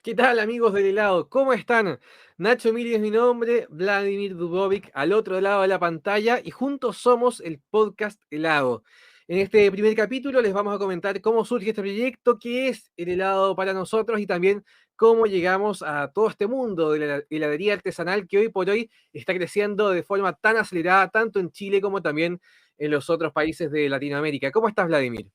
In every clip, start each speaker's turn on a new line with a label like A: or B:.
A: ¿Qué tal, amigos del helado? ¿Cómo están? Nacho Miri es mi nombre, Vladimir Dubovic al otro lado de la pantalla y juntos somos el podcast Helado. En este primer capítulo les vamos a comentar cómo surge este proyecto, qué es el helado para nosotros y también cómo llegamos a todo este mundo de la heladería artesanal que hoy por hoy está creciendo de forma tan acelerada, tanto en Chile como también en los otros países de Latinoamérica. ¿Cómo estás, Vladimir?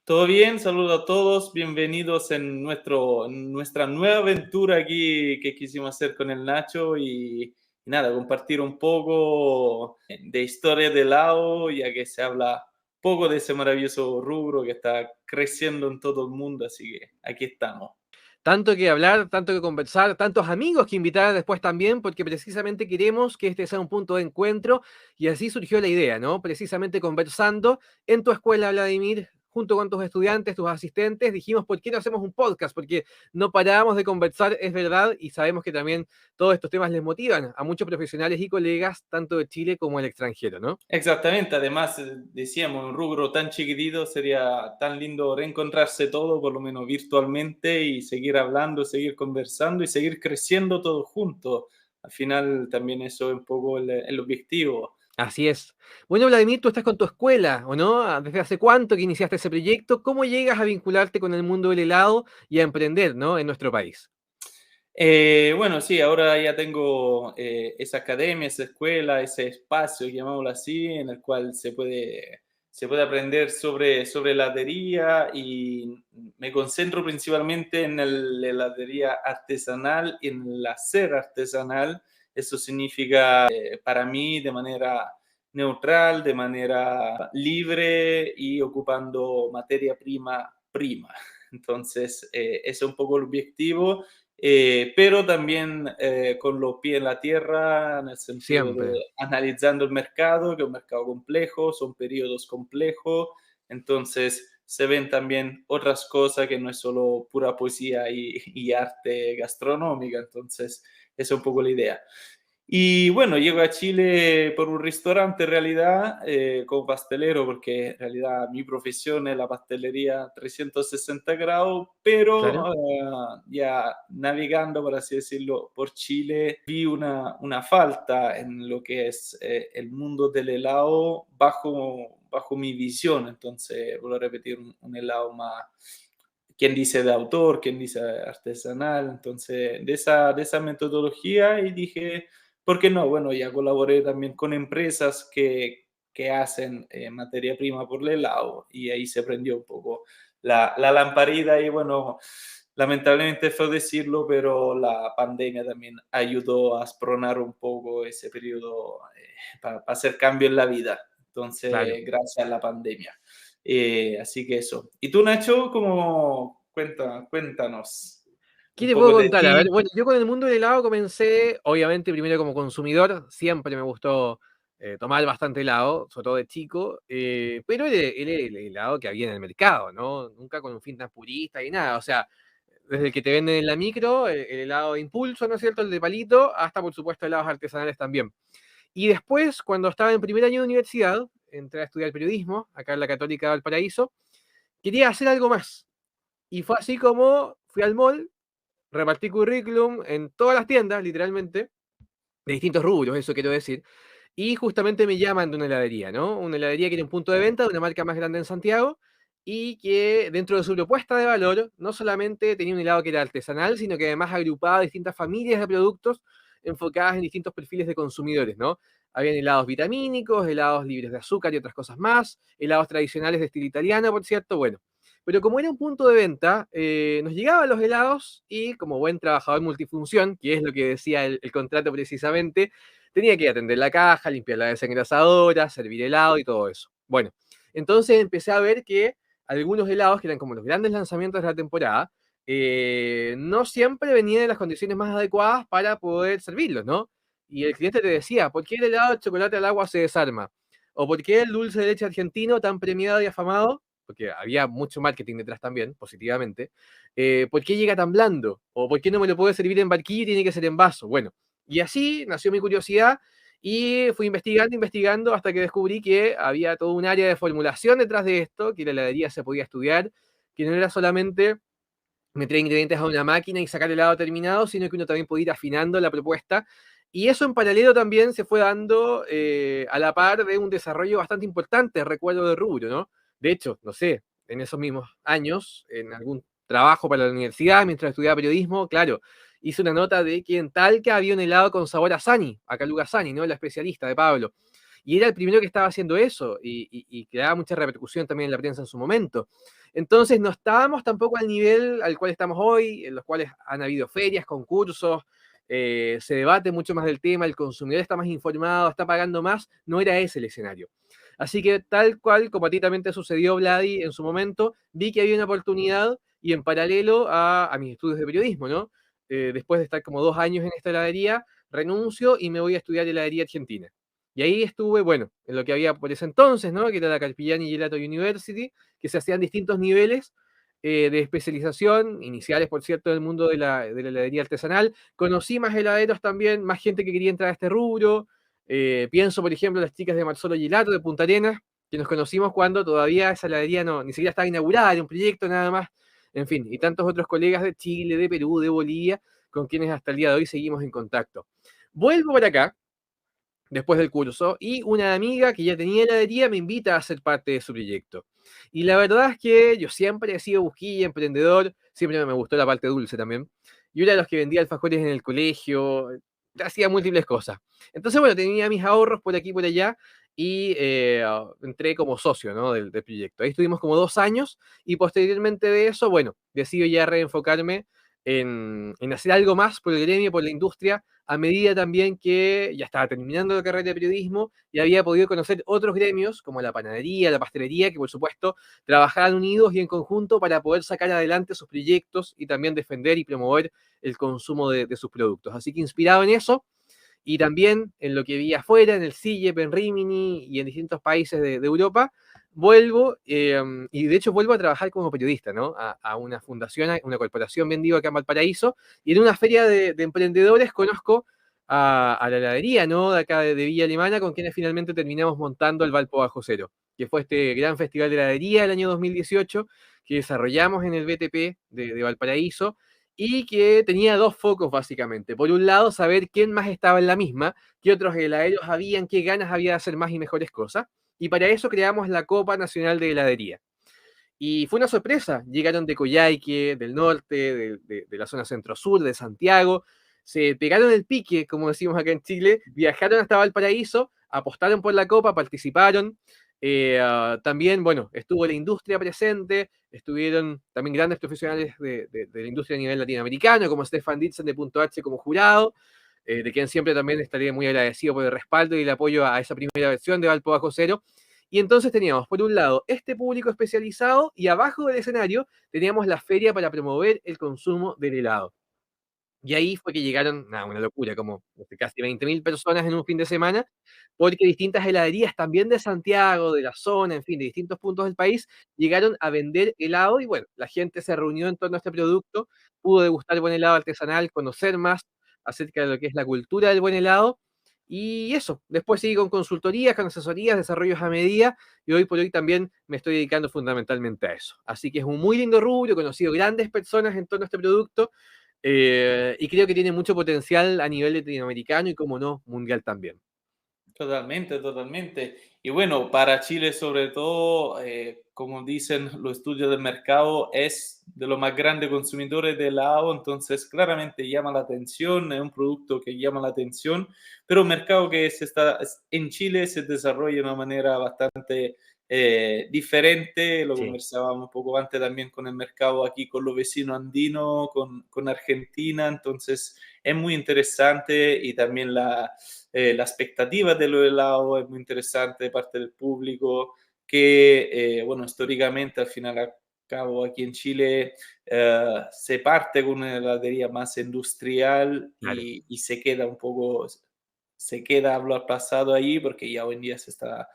B: Todo bien, saludo a todos, bienvenidos en nuestra nueva aventura aquí que quisimos hacer con el Nacho y nada, compartir un poco de historia de helado, ya que se habla poco de ese maravilloso rubro que está creciendo en todo el mundo, así que aquí estamos.
A: Tanto que hablar, tanto que conversar, tantos amigos que invitar después también, porque precisamente queremos que este sea un punto de encuentro y así surgió la idea, ¿no? Precisamente conversando en tu escuela, Vladimir, junto con tus estudiantes, tus asistentes, dijimos, ¿por qué no hacemos un podcast? Porque no parábamos de conversar, es verdad, y sabemos que también todos estos temas les motivan a muchos profesionales y colegas, tanto de Chile como del extranjero, ¿no?
B: Exactamente, además decíamos, un rubro tan chiquitito sería tan lindo reencontrarse todo, por lo menos virtualmente, y seguir hablando, seguir conversando y seguir creciendo todos juntos. Al final también eso es un poco el objetivo.
A: Así es. Bueno, Vladimir, tú estás con tu escuela, ¿o no? ¿Desde hace cuánto que iniciaste ese proyecto? ¿Cómo llegas a vincularte con el mundo del helado y a emprender, ¿no? En nuestro país.
B: Bueno, sí, ahora ya tengo esa academia, esa escuela, ese espacio, llamámoslo así, en el cual se puede aprender sobre heladería y me concentro principalmente en la heladería artesanal, en el hacer artesanal. Eso significa para mí de manera neutral, de manera libre y ocupando materia prima prima. Entonces, ese es un poco el objetivo, pero también con los pies en la tierra, en el sentido de
A: Siempre.
B: analizando el mercado, que es un mercado complejo, son periodos complejos, entonces se ven también otras cosas que no es solo pura poesía y arte gastronómica, entonces esa es un poco la idea. Y bueno, llego a Chile por un restaurante en realidad, como pastelero, porque en realidad mi profesión es la pastelería 360 grados, pero
A: Claro.
B: ya navegando, por así decirlo, por Chile, vi una falta en lo que es el mundo del helado bajo mi visión. Entonces, vuelvo a repetir, un helado más, quien dice de autor, quien dice artesanal, entonces de esa metodología y dije, ¿por qué no? Bueno, ya colaboré también con empresas que hacen materia prima por el helado y ahí se prendió un poco la lamparita y bueno, lamentablemente fue decirlo, pero la pandemia también ayudó a aspronar un poco ese periodo para hacer cambio en la vida.
A: Claro.
B: Entonces, gracias a la pandemia. Así que eso. ¿Y tú, Nacho, cómo cuéntanos
A: ¿Qué
B: un
A: te puedo
B: poco de
A: contar? A ver,
B: ti?
A: bueno, yo con el mundo del helado comencé, obviamente, primero como consumidor. Siempre me gustó tomar bastante helado, sobre todo de chico, pero era el helado que había en el mercado, ¿no? Nunca con un fin tan purista y nada. O sea, desde el que te venden en la micro, el helado de impulso, ¿no es cierto? El de palito, hasta por supuesto helados artesanales también. Y después, cuando estaba en primer año de universidad, entré a estudiar periodismo, acá en la Católica de Valparaíso, quería hacer algo más. Y fue así como fui al mall, repartí currículum en todas las tiendas, literalmente, de distintos rubros, eso quiero decir, y justamente me llaman de una heladería, ¿no? Una heladería que era un punto de venta de una marca más grande en Santiago y que dentro de su propuesta de valor no solamente tenía un helado que era artesanal, sino que además agrupaba distintas familias de productos enfocadas en distintos perfiles de consumidores, ¿no? Habían helados vitamínicos, helados libres de azúcar y otras cosas más, helados tradicionales de estilo italiano, por cierto, bueno. Pero como era un punto de venta, nos llegaban los helados y como buen trabajador multifunción, que es lo que decía el contrato precisamente, tenía que atender la caja, limpiar la desengrasadora, servir helado y todo eso. Bueno, entonces empecé a ver que algunos helados, que eran como los grandes lanzamientos de la temporada, no siempre venían en las condiciones más adecuadas para poder servirlos, ¿no? Y el cliente te decía, ¿por qué el helado de chocolate al agua se desarma? ¿O por qué el dulce de leche argentino tan premiado y afamado? Porque había mucho marketing detrás también, positivamente. ¿Por qué llega tan blando? ¿O por qué no me lo puede servir en barquilla y tiene que ser en vaso? Bueno, y así nació mi curiosidad y fui investigando, investigando hasta que descubrí que había todo un área de formulación detrás de esto, que la heladería se podía estudiar, que no era solamente meter ingredientes a una máquina y sacar el helado terminado, sino que uno también puede ir afinando la propuesta. Y eso en paralelo también se fue dando a la par de un desarrollo bastante importante, recuerdo de rubro, ¿no? De hecho, no sé, en esos mismos años, en algún trabajo para la universidad, mientras estudiaba periodismo, claro, hice una nota de que en Talca había un helado con sabor a Sani, a Caluga Sani, ¿no? La especialista de Pablo. Y era el primero que estaba haciendo eso y que daba mucha repercusión también en la prensa en su momento. Entonces no estábamos tampoco al nivel al cual estamos hoy, en los cuales han habido ferias, concursos, se debate mucho más del tema, el consumidor está más informado, está pagando más, no era ese el escenario. Así que tal cual, como a ti también te sucedió, Vladi, en su momento, vi que había una oportunidad y en paralelo a mis estudios de periodismo, ¿no? Después de estar como 2 años en esta heladería, renuncio y me voy a estudiar heladería argentina. Y ahí estuve, bueno, en lo que había por ese entonces, ¿no? Que era la Carpigiani Gelato University, que se hacían distintos niveles de especialización, iniciales, por cierto, del mundo de la heladería artesanal. Conocí más heladeros también, más gente que quería entrar a este rubro. Pienso, por ejemplo, las chicas de Marzolo Gelato de Punta Arenas, que nos conocimos cuando todavía esa heladería no, ni siquiera estaba inaugurada, era un proyecto nada más. En fin, y tantos otros colegas de Chile, de Perú, de Bolivia, con quienes hasta el día de hoy seguimos en contacto. Vuelvo por acá, después del curso, y una amiga que ya tenía heladería me invita a ser parte de su proyecto. Y la verdad es que yo siempre he sido busquilla, emprendedor, siempre me gustó la parte dulce también. Yo era de los que vendía alfajores en el colegio, hacía múltiples cosas. Entonces, bueno, tenía mis ahorros por aquí y por allá y entré como socio, ¿no? del proyecto. Ahí estuvimos como 2 años y posteriormente de eso, bueno, decido ya reenfocarme en hacer algo más por el gremio, por la industria, a medida también que ya estaba terminando la carrera de periodismo y había podido conocer otros gremios, como la panadería, la pastelería, que por supuesto trabajaban unidos y en conjunto para poder sacar adelante sus proyectos y también defender y promover el consumo de sus productos. Así que inspirado en eso, y también en lo que vi afuera, en el CIEP, en Rimini y en distintos países de Europa, vuelvo, y de hecho vuelvo a trabajar como periodista, ¿no? A una fundación, a una corporación vendida acá en Valparaíso, y en una feria de emprendedores conozco a la heladería, ¿no? De acá de Villa Alemana, con quienes finalmente terminamos montando el Valpo Bajo Cero, que fue este gran festival de heladería del año 2018 que desarrollamos en el BTP de Valparaíso, y que tenía dos focos básicamente. Por un lado, saber quién más estaba en la misma, qué otros heladeros habían, qué ganas había de hacer más y mejores cosas. Y para eso creamos la Copa Nacional de Heladería. Y fue una sorpresa. Llegaron de Coyhaique, del norte, de la zona centro-sur, de Santiago. Se pegaron el pique, como decimos acá en Chile, viajaron hasta Valparaíso, apostaron por la Copa, participaron. También, bueno, estuvo la industria presente, estuvieron también grandes profesionales de la industria a nivel latinoamericano, como Stefan Ditzen de Punto H como jurado, de quien siempre también estaría muy agradecido por el respaldo y el apoyo a esa primera versión de Valpo Bajo Cero. Y entonces teníamos, por un lado, este público especializado y abajo del escenario teníamos la feria para promover el consumo del helado. Y ahí fue que llegaron, nada, una locura, como casi 20.000 personas en un fin de semana, porque distintas heladerías también de Santiago, de la zona, en fin, de distintos puntos del país, llegaron a vender helado y bueno, la gente se reunió en torno a este producto, pudo degustar buen helado artesanal, conocer más acerca de lo que es la cultura del buen helado. Y eso, después seguí con consultorías, con asesorías, desarrollos a medida, y hoy por hoy también me estoy dedicando fundamentalmente a eso. Así que es un muy lindo rubro, he conocido grandes personas en torno a este producto, y creo que tiene mucho potencial a nivel latinoamericano y, como no, mundial también.
B: Totalmente, totalmente. Y bueno, para Chile sobre todo, como dicen los estudios del mercado, es de los más grandes consumidores de helado, entonces claramente llama la atención, es un producto que llama la atención, pero un mercado que en Chile se desarrolla de una manera bastante diferente, lo
A: Sí,
B: conversábamos un poco antes también con el mercado aquí, con los vecinos andinos, con Argentina, entonces es muy interesante y también la expectativa de lo helado es muy interesante de parte del público, que, bueno, históricamente al final y al cabo aquí en Chile se parte con una heladería más industrial
A: claro,
B: y se queda un poco, se queda lo aplazado ahí porque ya hoy en día está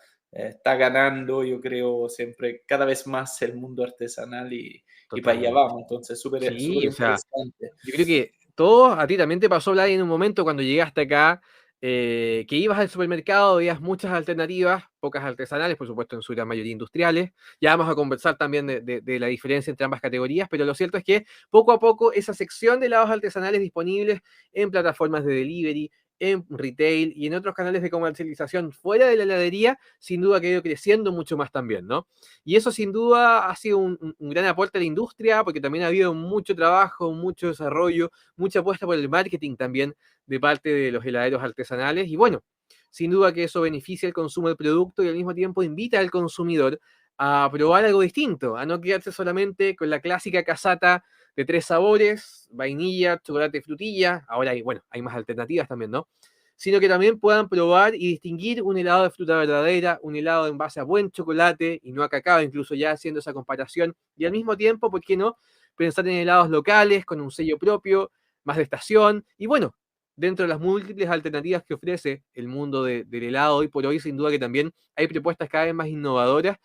B: ganando, yo creo, siempre cada vez más el mundo artesanal y para allá
A: totalmente.
B: vamos, entonces súper súper
A: Sí, o sea,
B: interesante.
A: yo creo que todo a ti también te pasó, Vlad, en un momento cuando llegaste acá. que ibas al supermercado, veías muchas alternativas, pocas artesanales, por supuesto en su gran mayoría industriales. Ya vamos a conversar también de la diferencia entre ambas categorías, pero lo cierto es que poco a poco esa sección de helados artesanales disponibles en plataformas de delivery, en retail y en otros canales de comercialización fuera de la heladería, sin duda que ha ido creciendo mucho más también, ¿no? Y eso sin duda ha sido un gran aporte a la industria, porque también ha habido mucho trabajo, mucho desarrollo, mucha apuesta por el marketing también de parte de los heladeros artesanales. Y bueno, sin duda que eso beneficia el consumo del producto y al mismo tiempo invita al consumidor a probar algo distinto, a no quedarse solamente con la clásica casata de 3 sabores, vainilla, chocolate, frutilla. Ahora hay, bueno, hay más alternativas también, ¿no? Sino que también puedan probar y distinguir un helado de fruta verdadera, un helado en base a buen chocolate y no a cacao, incluso ya haciendo esa comparación. Y al mismo tiempo, ¿por qué no? Pensar en helados locales con un sello propio, más de estación. Y bueno, dentro de las múltiples alternativas que ofrece el mundo del helado hoy por hoy, sin duda que también hay propuestas cada vez más innovadoras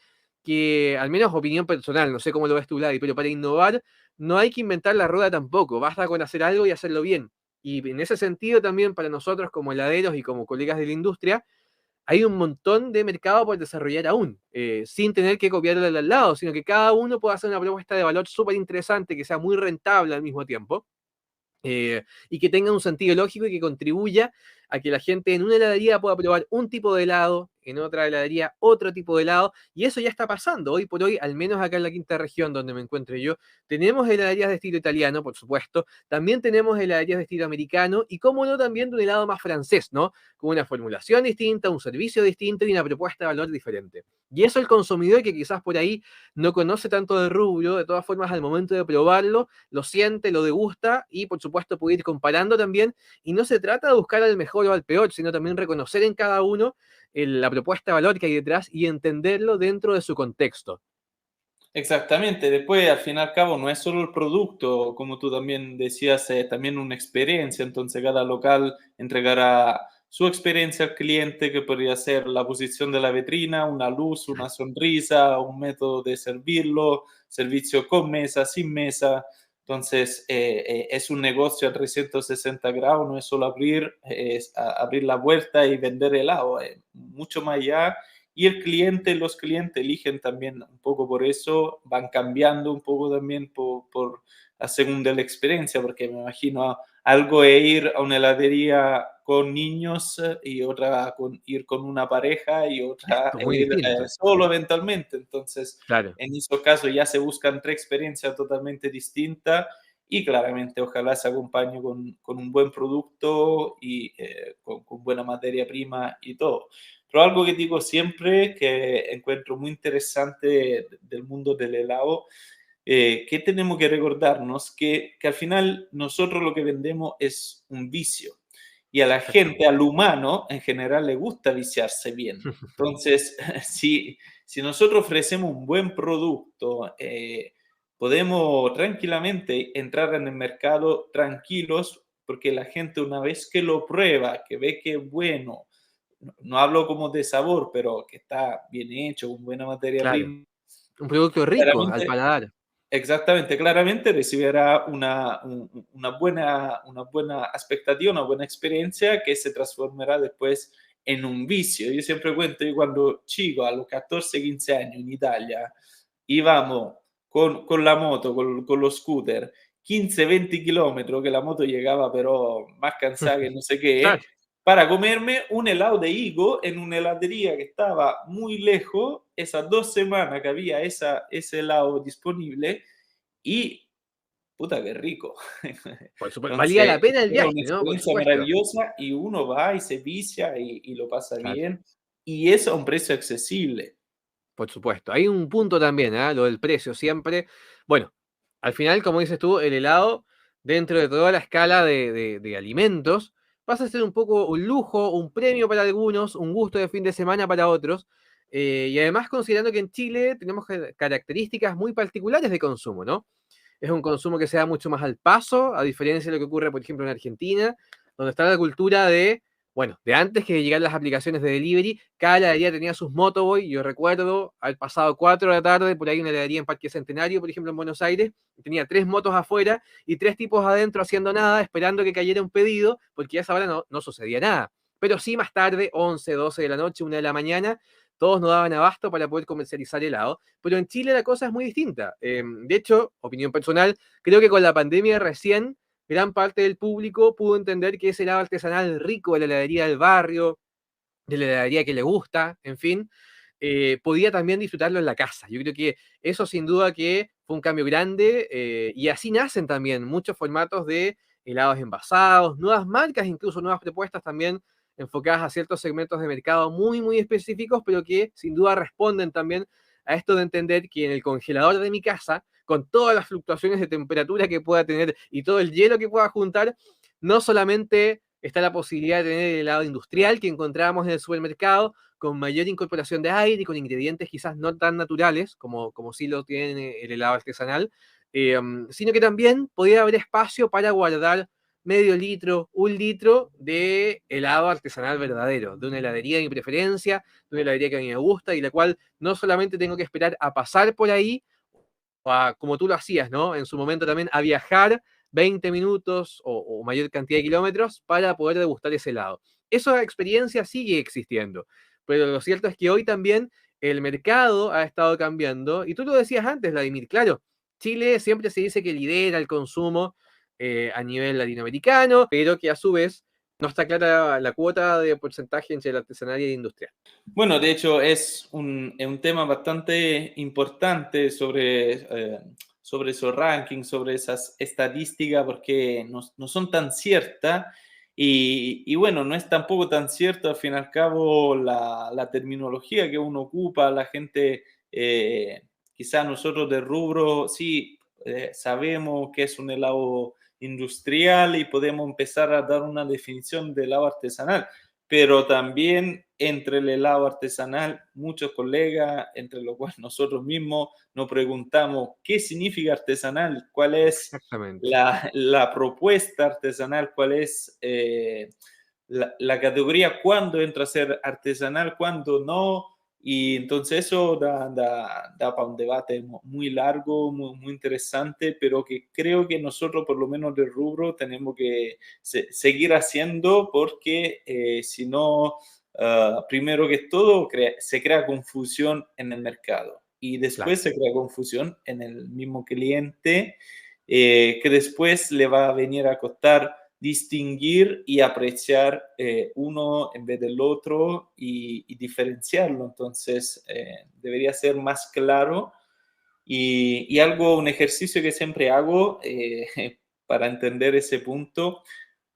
A: que, al menos opinión personal, no sé cómo lo ves tú, Ladi, pero para innovar no hay que inventar la rueda tampoco, basta con hacer algo y hacerlo bien. Y en ese sentido también para nosotros como heladeros y como colegas de la industria, hay un montón de mercado por desarrollar aún, sin tener que copiarlo al lado, sino que cada uno puede hacer una propuesta de valor súper interesante, que sea muy rentable al mismo tiempo, y que tenga un sentido lógico y que contribuya a que la gente en una heladería pueda probar un tipo de helado, en otra heladería otro tipo de helado, y eso ya está pasando. Hoy por hoy, al menos acá en la quinta región donde me encuentro yo, tenemos heladerías de estilo italiano, por supuesto, también tenemos heladerías de estilo americano, y cómo no, también de un helado más francés, ¿no? Con una formulación distinta, un servicio distinto y una propuesta de valor diferente. Y eso el consumidor que quizás por ahí no conoce tanto de rubro, de todas formas al momento de probarlo, lo siente, lo degusta y por supuesto puede ir comparando también. Y no se trata de buscar al mejor o al peor, sino también reconocer en cada uno la propuesta de valor que hay detrás y entenderlo dentro de su contexto.
B: Exactamente, después al fin y al cabo no es solo el producto, como tú también decías, es también una experiencia, entonces cada local entregará su experiencia al cliente, que podría ser la posición de la vitrina, una luz, una sonrisa, un método de servirlo, servicio con mesa, sin mesa. Entonces es un negocio a 360 grados, no es solo abrir, es abrir la puerta y vender helado, es mucho más allá y el cliente, los clientes eligen también un poco por eso, van cambiando un poco también por a según de la experiencia, porque me imagino algo es ir a una heladería con niños y otra con, ir con una pareja y otra
A: Muy
B: ir
A: distinto,
B: solo eventualmente. Entonces,
A: claro.
B: en esos casos ya se buscan tres experiencias totalmente distintas y claramente ojalá se acompañe con un buen producto y con buena materia prima y todo. Pero algo que digo siempre, que encuentro muy interesante del mundo del helado, que tenemos que recordarnos que al final nosotros lo que vendemos es un vicio. Y a la gente,
A: Exactamente.
B: al humano en general, le gusta viciarse bien. Entonces, si nosotros ofrecemos un buen producto, podemos tranquilamente entrar en el mercado tranquilos porque la gente una vez que lo prueba, que ve que es bueno, no hablo como de sabor, pero que está bien hecho, con buena materia
A: Claro.
B: prima,
A: Un producto rico al
B: claramente,
A: paladar.
B: exactamente, claramente recibirá una buena expectativa, una buena experiencia que se transformará después en un vicio. Yo siempre cuento, yo cuando chico, a los 14, 15 años en Italia, íbamos con la moto, con los scooter, 15, 20 kilómetros, que la moto llegaba pero más cansada que no sé qué,
A: Claro.
B: para comerme un helado de higo en una heladería que estaba muy lejos, esas 2 semanas que había ese helado disponible y puta que rico.
A: Por supuesto. Valía
B: Entonces,
A: la pena el
B: era una
A: viaje, ¿no? Por
B: experiencia
A: supuesto.
B: maravillosa y uno va y se vicia y lo pasa
A: Claro.
B: bien y eso a un precio accesible.
A: Por supuesto. Hay un punto también, ¿ah? Lo del precio siempre. Bueno, al final, como dices tú, el helado, dentro de toda la escala de alimentos, pasa a ser un poco un lujo, un premio para algunos, un gusto de fin de semana para otros. Y además, considerando que en Chile tenemos características muy particulares de consumo, ¿no? Es un consumo que se da mucho más al paso, a diferencia de lo que ocurre, por ejemplo, en Argentina, donde está la cultura de, bueno, de antes que llegaran las aplicaciones de delivery, cada heladería tenía sus motoboy. Yo recuerdo al pasado 4 de la tarde, por ahí una heladería en Parque Centenario, por ejemplo, en Buenos Aires, tenía 3 motos afuera y 3 tipos adentro haciendo nada, esperando que cayera un pedido, porque a esa hora no sucedía nada. pero sí más tarde, 11, 12 de la noche, 1 de la mañana, todos nos daban abasto para poder comercializar helado, pero en Chile la cosa es muy distinta. De hecho, opinión personal, creo que con la pandemia recién gran parte del público pudo entender que ese helado artesanal rico de la heladería del barrio, de la heladería que le gusta, en fin, podía también disfrutarlo en la casa. Yo creo que eso sin duda que fue un cambio grande y así nacen también muchos formatos de helados envasados, nuevas marcas, incluso nuevas propuestas también enfocadas a ciertos segmentos de mercado muy, muy específicos, pero que sin duda responden también a esto de entender que en el congelador de mi casa, con todas las fluctuaciones de temperatura que pueda tener y todo el hielo que pueda juntar, no solamente está la posibilidad de tener el helado industrial que encontrábamos en el supermercado, con mayor incorporación de aire y con ingredientes quizás no tan naturales como sí lo tiene el helado artesanal, sino que también podía haber espacio para guardar medio litro, 1 litro de helado artesanal verdadero, de una heladería de mi preferencia, de una heladería que a mí me gusta y la cual no solamente tengo que esperar a pasar por ahí, como tú lo hacías, ¿no? En su momento también a viajar 20 minutos o mayor cantidad de kilómetros para poder degustar ese helado. Esa experiencia sigue existiendo, pero lo cierto es que hoy también el mercado ha estado cambiando, y tú lo decías antes, Vladimir, claro, Chile siempre se dice que lidera el consumo a nivel latinoamericano, pero que a su vez no está clara la cuota de porcentaje entre la artesanal y la industrial.
B: Bueno, de hecho es un tema bastante importante sobre esos rankings, sobre esas estadísticas, porque no son tan ciertas y bueno, no es tampoco tan cierto al fin y al cabo la terminología que uno ocupa, la gente, quizás nosotros de rubro, sí, sabemos que es un helado industrial y podemos empezar a dar una definición de helado artesanal, pero también entre el helado artesanal, muchos colegas, entre los cuales nosotros mismos nos preguntamos qué significa artesanal, cuál es
A: Exactamente.
B: la propuesta artesanal, cuál es la categoría, cuándo entra a ser artesanal, cuándo no. Y entonces eso da para un debate muy largo, muy interesante, pero que creo que nosotros, por lo menos del rubro, tenemos que seguir haciendo porque si no, primero que todo, se crea confusión en el mercado y
A: Claro.
B: después se crea confusión en el mismo cliente, que después le va a venir a costar distinguir y apreciar uno en vez del otro y diferenciarlo. Entonces, debería ser más claro y algo, un ejercicio que siempre hago para entender ese punto,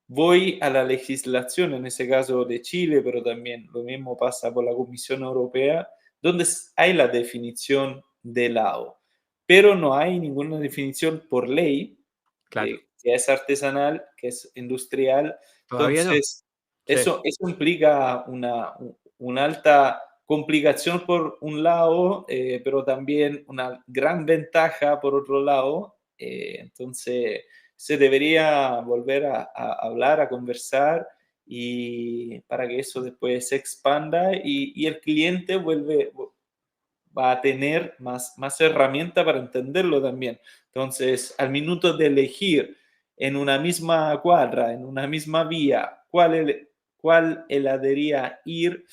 B: voy a la legislación, en ese caso de Chile, pero también lo mismo pasa por la Comisión Europea, donde hay la definición de helado, pero no hay ninguna definición por ley
A: Claro.
B: que es artesanal, que es industrial.
A: Todavía no.
B: Entonces,
A: Sí.
B: eso implica una alta complicación por un lado, pero también una gran ventaja por otro lado. Entonces, se debería volver a hablar, a conversar y para que eso después se expanda y el cliente va a tener más herramienta para entenderlo también. Entonces, al minuto de elegir en una misma cuadra, en una misma vía, cuál heladería ir,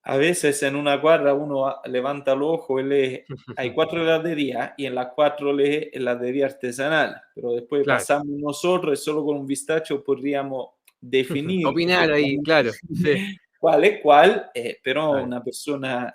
B: a veces en una cuadra uno levanta el ojo y lee, hay 4 heladerías y en las 4 lee heladería artesanal, pero después
A: Claro.
B: pasamos nosotros y solo con un vistazo podríamos definir
A: Opinar ahí,
B: efectivamente
A: claro. Sí.
B: cuál es cuál, pero
A: Claro.
B: una persona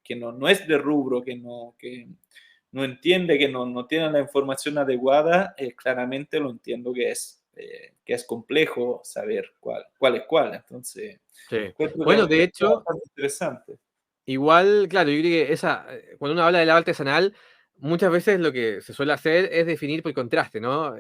B: que no es de rubro, que no entiende, que no tiene la información adecuada, claramente lo entiendo que es complejo saber cuál es cuál. Entonces,
A: Sí.
B: encuentro que
A: Bueno, de
B: es
A: hecho,
B: bastante interesante.
A: igual, claro, yo creo que cuando uno habla de helado artesanal, muchas veces lo que se suele hacer es definir por contraste, ¿no?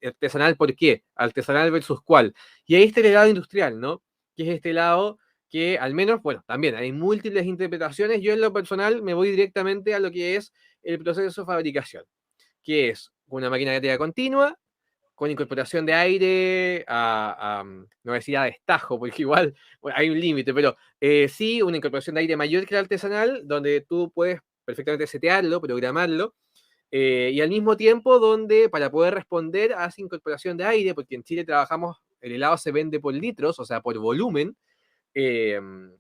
A: Artesanal, ¿por qué? Artesanal versus cuál. Y ahí está el helado industrial, ¿no? Que es este helado que al menos, bueno, también hay múltiples interpretaciones. Yo en lo personal me voy directamente a lo que es el proceso de fabricación, que es una máquina de continua, con incorporación de aire no voy a decir a destajo, porque igual bueno, hay un límite, pero sí una incorporación de aire mayor que la artesanal, donde tú puedes perfectamente setearlo, programarlo, y al mismo tiempo donde para poder responder a esa incorporación de aire, porque en Chile trabajamos el helado se vende por litros, o sea, por volumen.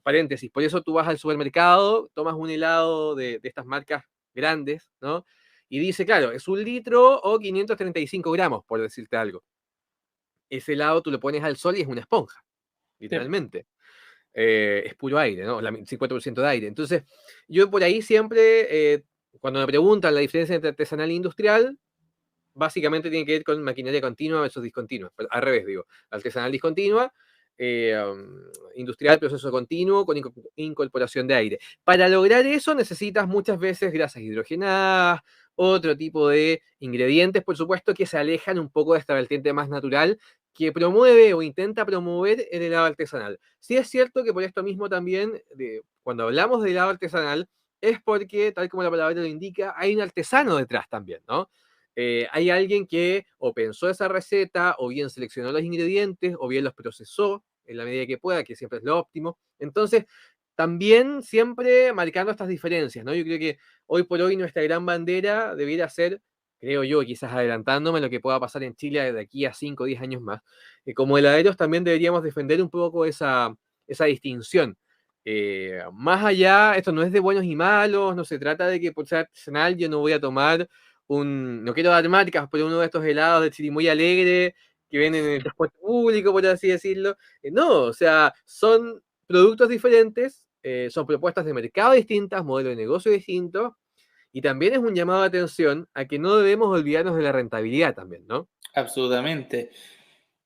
A: Paréntesis, por eso tú vas al supermercado, tomas un helado de estas marcas grandes, ¿no? Y dice, claro, es 1 litro o 535 gramos, por decirte algo. Ese helado tú lo pones al sol y es una esponja,
B: Sí,
A: literalmente. Es puro aire, ¿no? 50% de aire. Entonces, yo por ahí siempre, cuando me preguntan la diferencia entre artesanal e industrial, básicamente tiene que ver con maquinaria continua versus discontinua. Al revés, digo. Artesanal discontinua, industrial proceso continuo con incorporación de aire. Para lograr eso necesitas muchas veces grasas hidrogenadas, otro tipo de ingredientes, por supuesto, que se alejan un poco de esta vertiente más natural que promueve o intenta promover el helado artesanal. Sí es cierto que por esto mismo también, cuando hablamos de helado artesanal, es porque, tal como la palabra lo indica, hay un artesano detrás también, ¿no? Hay alguien que o pensó esa receta, o bien seleccionó los ingredientes, o bien los procesó en la medida que pueda, que siempre es lo óptimo. Entonces, también siempre marcando estas diferencias, ¿no? Yo creo que hoy por hoy nuestra gran bandera debiera ser, creo yo, quizás adelantándome a lo que pueda pasar en Chile de aquí a 5 o 10 años más, como heladeros también deberíamos defender un poco esa distinción. Más allá, esto no es de buenos y malos, no se trata de que por ser artesanal yo no voy a tomar no quiero dar marcas, pero uno de estos helados de Chirimoya Alegre que venden en el transporte público, por así decirlo. No, o sea, son productos diferentes, son propuestas de mercado distintas, modelos de negocio distintos, y también es un llamado de atención a que no debemos olvidarnos de la rentabilidad también, ¿no?
B: absolutamente.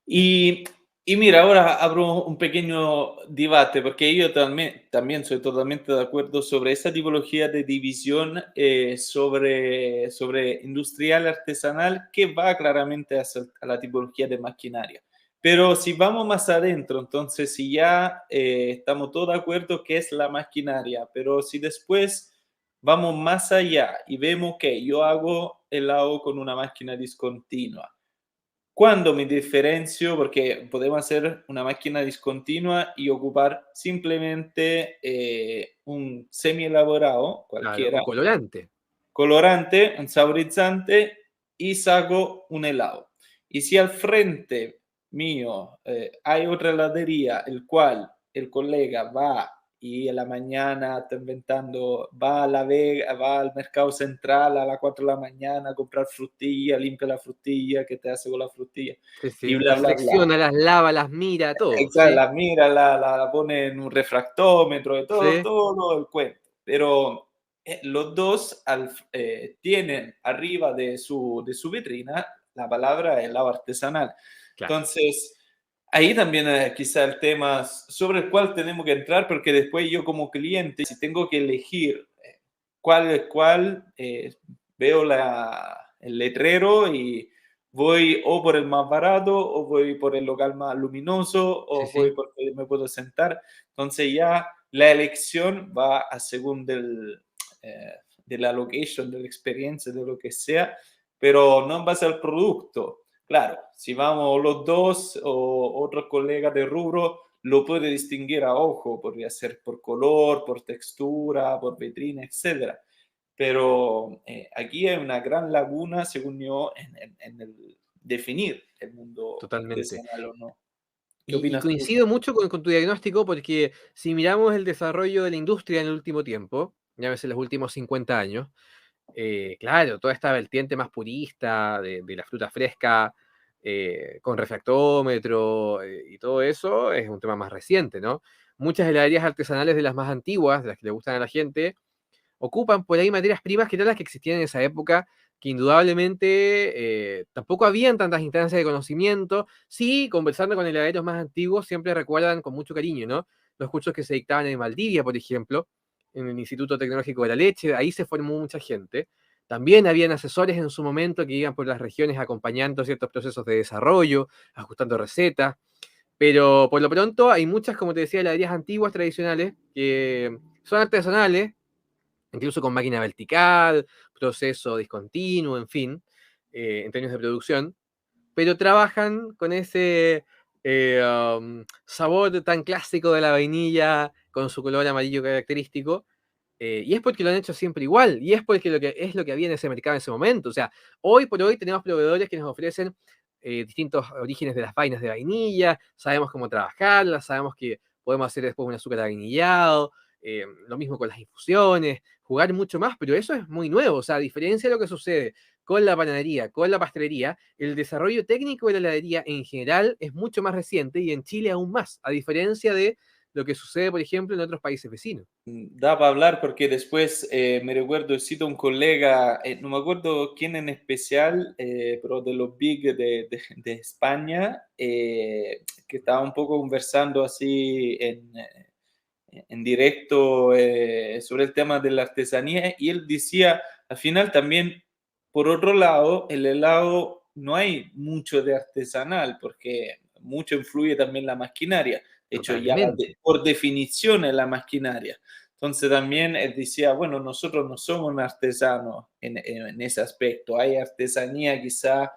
B: Y, y mira, ahora abro un pequeño debate, porque yo también soy totalmente de acuerdo sobre esa tipología de división sobre industrial artesanal que va claramente a la tipología de maquinaria. Pero si vamos más adentro, entonces si ya estamos todos de acuerdo que es la maquinaria, pero si después vamos más allá y vemos que yo helado con una máquina discontinua, ¿cuándo me diferencio? Porque podemos hacer una máquina discontinua y ocupar simplemente un semi elaborado,
A: Claro,
B: cualquiera,
A: un colorante.
B: colorante, un saborizante y saco un helado. Y si al frente mío hay otra heladería, el cual el colega va y en la mañana está inventando, va a La Vega, va al mercado central a las 4 de la mañana a comprar frutilla, limpia la frutilla, que te hace con la frutilla
A: Sí,
B: y
A: sí.
B: bla,
A: Las
B: bla, bla.
A: selecciona, las lava, las mira, todo,
B: Exacto,
A: ¿sí?
B: la mira, la pone en un refractómetro, y todo,
A: Sí,
B: todo el cuento. Pero los dos tienen arriba de su vitrina la palabra helado artesanal.
A: claro.
B: Entonces, ahí también quizá el tema sobre el cual tenemos que entrar, porque después yo como cliente, si tengo que elegir cuál es cuál, veo el letrero y voy o por el más barato, o voy por el local más luminoso,
A: Sí,
B: o voy
A: sí.
B: porque me puedo sentar. Entonces ya la elección va a según de la location, de la experiencia, de lo que sea, pero no en base al producto. Claro, si vamos los dos o otros colegas de rubro, lo puede distinguir a ojo, podría ser por color, por textura, por vitrina, etcétera. Pero aquí hay una gran laguna, según yo, en el definir el mundo
A: Totalmente.
B: artesanal o no. ¿Qué
A: Y
B: opinas tú?
A: coincido mucho con tu diagnóstico porque si miramos el desarrollo de la industria en el último tiempo, ya ves en los últimos 50 años, claro, toda esta vertiente más purista de la fruta fresca, con refractómetro y todo eso es un tema más reciente, ¿no? Muchas heladerías artesanales de las más antiguas, de las que le gustan a la gente, ocupan por ahí materias primas que eran las que existían en esa época, que indudablemente tampoco habían tantas instancias de conocimiento. Sí, conversando con heladeros más antiguos, siempre recuerdan con mucho cariño, ¿no? Los cursos que se dictaban en Valdivia, por ejemplo, en el Instituto Tecnológico de la Leche, ahí se formó mucha gente. También habían asesores en su momento que iban por las regiones acompañando ciertos procesos de desarrollo, ajustando recetas, pero por lo pronto hay muchas, como te decía, heladerías antiguas tradicionales que son artesanales, incluso con máquina vertical, proceso discontinuo, en fin, en términos de producción, pero trabajan con ese sabor tan clásico de la vainilla, con su color amarillo característico, y es porque lo han hecho siempre igual, y es porque es lo que había en ese mercado en ese momento. O sea, hoy por hoy tenemos proveedores que nos ofrecen distintos orígenes de las vainas de vainilla, sabemos cómo trabajarlas, sabemos que podemos hacer después un azúcar vainillado, lo mismo con las infusiones, jugar mucho más, pero eso es muy nuevo, o sea, a diferencia de lo que sucede con la panadería, con la pastelería, el desarrollo técnico de la heladería en general es mucho más reciente y en Chile aún más, a diferencia de lo que sucede, por ejemplo, en otros países vecinos.
B: Da para hablar porque después me recuerdo, cito un colega, no me acuerdo quién en especial, pero de los big de España, que estaba un poco conversando así en directo sobre el tema de la artesanía y él decía, al final también, por otro lado, el helado no hay mucho de artesanal porque mucho influye también la maquinaria. De hecho, ya
A: Totalmente.
B: por definición es la maquinaria. Entonces también él decía, bueno, nosotros no somos un artesano en ese aspecto. Hay artesanía quizá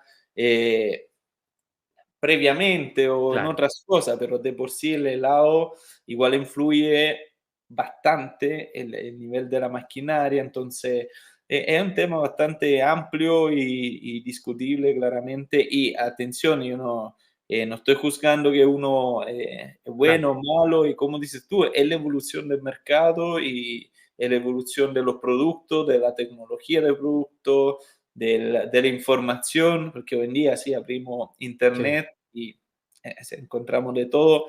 B: previamente o en
A: Claro.
B: otras cosas, pero de por sí el helado igual influye bastante el nivel de la maquinaria, entonces es un tema bastante amplio y discutible claramente y atención, yo no estoy juzgando que uno es
A: Claro.
B: bueno o malo y como dices tú, es la evolución del mercado y es la evolución de los productos, de la tecnología del producto, de la información, porque hoy en día sí abrimos
A: Sí.
B: internet y encontramos de todo.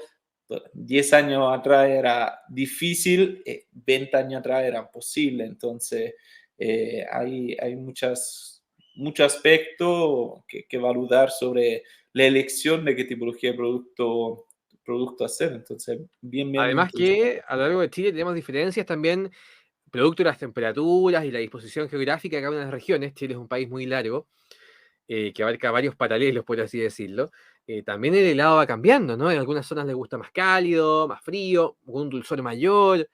B: 10 años atrás era difícil, 20 años atrás era posible, entonces hay mucho aspecto que valudar sobre la elección de qué tipología de producto hacer, entonces bien
A: Además
B: interesante.
A: que a lo largo de Chile tenemos diferencias también, producto de las temperaturas y la disposición geográfica de cada una de las regiones. Chile es un país muy largo, que abarca varios paralelos, por así decirlo. También el helado va cambiando, ¿no? En algunas zonas le gusta más cálido, más frío, con un dulzor mayor,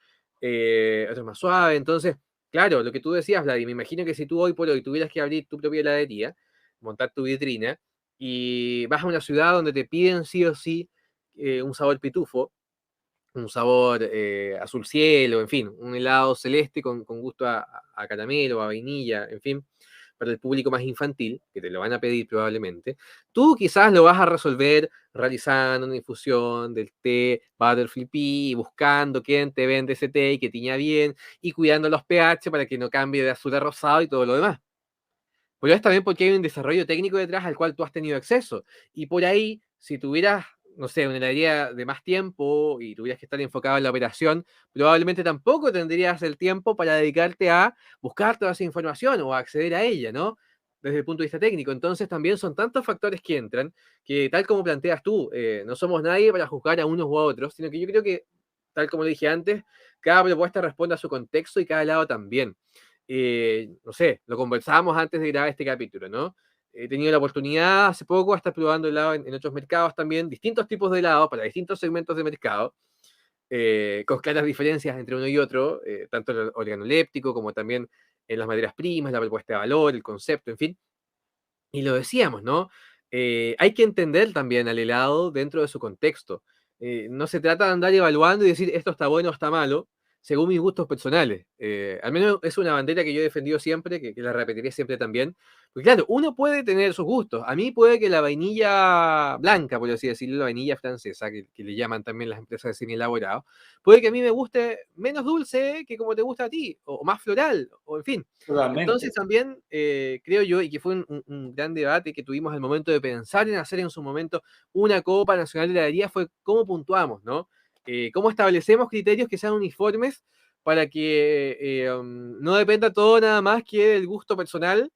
A: otros más suave. Entonces, claro, lo que tú decías, Vladi, me imagino que si tú hoy por hoy tuvieras que abrir tu propia heladería, montar tu vitrina, y vas a una ciudad donde te piden sí o sí un sabor pitufo, un sabor azul cielo, en fin, un helado celeste con gusto a caramelo, a vainilla, en fin, para el público más infantil, que te lo van a pedir probablemente, tú quizás lo vas a resolver realizando una infusión del té Butterfly Pea, buscando quién te vende ese té y que tiña bien, y cuidando los pH para que no cambie de azul a rosado y todo lo demás. Pero es también porque hay un desarrollo técnico detrás al cual tú has tenido acceso. Y por ahí, si tuvieras, no sé, una heladería de más tiempo y tuvieras que estar enfocado en la operación, probablemente tampoco tendrías el tiempo para dedicarte a buscar toda esa información o a acceder a ella, ¿no? Desde el punto de vista técnico. Entonces también son tantos factores que entran que tal como planteas tú, no somos nadie para juzgar a unos u a otros, sino que yo creo que, tal como le dije antes, cada propuesta responde a su contexto y cada lado también. No sé, lo conversábamos antes de grabar este capítulo, ¿no? He tenido la oportunidad hace poco de estar probando helado en otros mercados también, distintos tipos de helado para distintos segmentos de mercado, con claras diferencias entre uno y otro, tanto en el organoléptico como también en las materias primas, la propuesta de valor, el concepto, en fin. Y lo decíamos, ¿no? Hay que entender también al helado dentro de su contexto. No se trata de andar evaluando y decir esto está bueno o está malo, según mis gustos personales. Al menos es una bandera que yo he defendido siempre, que la repetiré siempre también. Porque claro, uno puede tener sus gustos. A mí puede que la vainilla blanca, por así decirlo, la vainilla francesa, que le llaman también las empresas de semi-elaborado, puede que a mí me guste menos dulce que como te gusta a ti, o más floral, o en fin. Entonces
B: Totalmente.
A: también creo yo, y que fue un gran debate que tuvimos al momento de pensar en hacer en su momento una Copa Nacional de Heladería, fue cómo puntuamos, ¿no? Cómo establecemos criterios que sean uniformes para que no dependa todo nada más que del gusto personal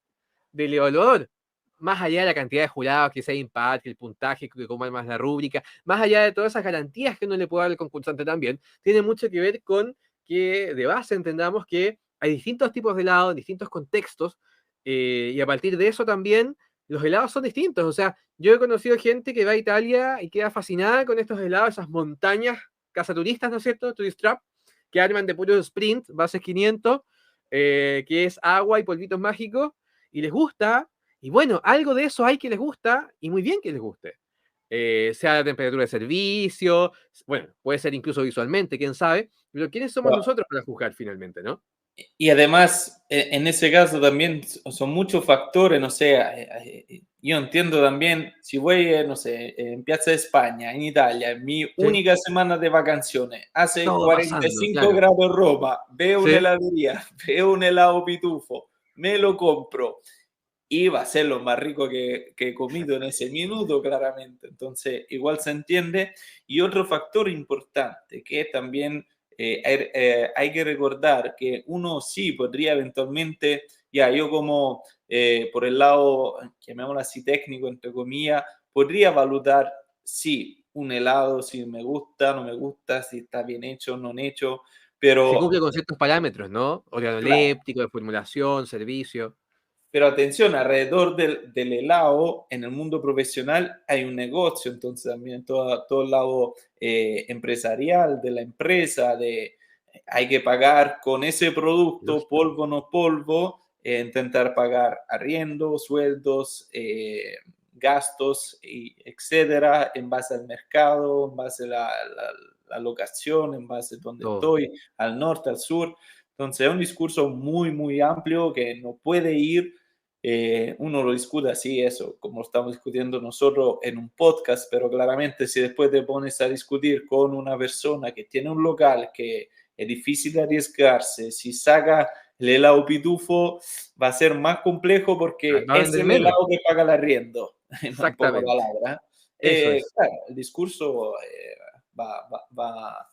A: del evaluador. Más allá de la cantidad de jurados que sea impar, que el puntaje, que coma más la rúbrica, más allá de todas esas garantías que uno le puede dar al concursante también, tiene mucho que ver con que de base entendamos que hay distintos tipos de helados, distintos contextos, y a partir de eso también los helados son distintos. O sea, yo he conocido gente que va a Italia y queda fascinada con estos helados, esas montañas cazaturistas, ¿no es cierto? Tourist Trap, que arman de puro sprint, bases 500, que es agua y polvitos mágicos, y les gusta, y bueno, algo de eso hay que les gusta, y muy bien que les guste. Sea la temperatura de servicio, bueno, puede ser incluso visualmente, quién sabe, pero ¿quiénes somos nosotros para juzgar finalmente, no?
B: Y además, en ese caso también son muchos factores, no sé, yo entiendo también, si voy, no sé, en Piazza España, en Italia, en mi
A: Sí,
B: única semana de vacaciones, hace
A: todo pasando,
B: 45
A: claro.
B: grados en Roma, veo una
A: Sí,
B: heladería, veo un helado pitufo, me lo compro y va a ser lo más rico que he comido en ese minuto, claramente. Entonces, igual se entiende. Y otro factor importante que también hay que recordar que uno sí podría eventualmente, ya yo como por el lado, llamémoslo así, técnico, entre comillas, podría valorar si un helado, si me gusta, no me gusta, si está bien hecho, no hecho,
A: si
B: pero
A: cumple con ciertos parámetros, ¿no?
B: claro,
A: Organoléptico, de formulación, servicio.
B: pero atención, alrededor del helado, en el mundo profesional hay un negocio, entonces también todo el lado empresarial de la empresa, hay que pagar con ese producto,
A: Lógico.
B: polvo o no polvo, intentar pagar arriendo, sueldos, gastos, etcétera, en base al mercado, en base a la locación, en base a donde
A: Todo.
B: estoy, al norte, al sur. Entonces es un discurso muy, muy amplio que no puede ir uno lo discute así, eso, como lo estamos discutiendo nosotros en un podcast, pero claramente si después te pones a discutir con una persona que tiene un local que es difícil arriesgarse, si saca el helado pitufo va a ser más complejo porque
A: Va a
B: es
A: vender
B: el
A: menos.
B: helado que paga el arriendo, en pocas
A: Exactamente.
B: palabras.
A: Eso es.
B: Claro, el discurso va, va, va,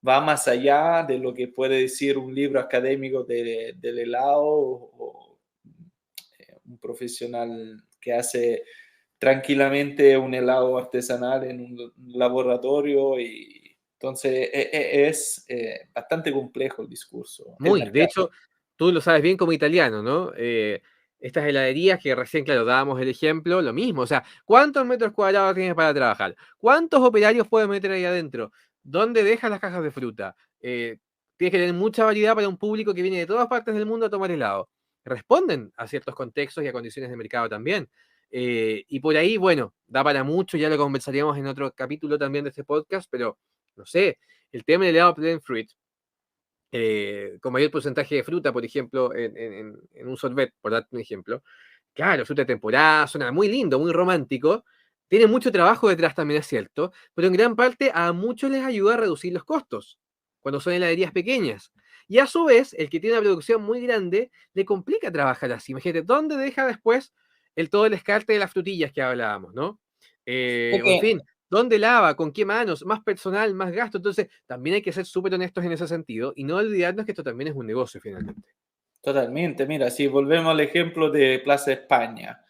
B: va más allá de lo que puede decir un libro académico del helado o un profesional que hace tranquilamente un helado artesanal en un laboratorio y entonces es bastante complejo el discurso, el
A: Muy. De
B: mercado.
A: hecho, tú lo sabes bien como italiano, ¿no? Estas heladerías que recién, claro, dábamos el ejemplo, lo mismo. O sea, ¿cuántos metros cuadrados tienes para trabajar? ¿Cuántos operarios puedes meter ahí adentro? ¿Dónde dejas las cajas de fruta? Tienes que tener mucha variedad para un público que viene de todas partes del mundo a tomar helado. Responden a ciertos contextos y a condiciones de mercado también. Y por ahí, bueno, da para mucho, ya lo conversaríamos en otro capítulo también de este podcast, pero no sé, el tema del helado Plain Fruit con mayor porcentaje de fruta, por ejemplo, en un sorbet, por darte un ejemplo. Claro, fruta de temporada, suena muy lindo, muy romántico. Tiene mucho trabajo detrás también, es cierto, pero en gran parte a muchos les ayuda a reducir los costos cuando son heladerías pequeñas. Y a su vez, el que tiene una producción muy grande le complica trabajar así. Imagínate, ¿dónde deja después todo el descarte de las frutillas que hablábamos, ¿no?
B: Es
A: O en
B: que
A: fin, ¿dónde lava? ¿Con qué manos? Más personal, más gasto. Entonces, también hay que ser súper honestos en ese sentido y no olvidarnos que esto también es un negocio finalmente.
B: totalmente, mira, si volvemos al ejemplo de Plaza España,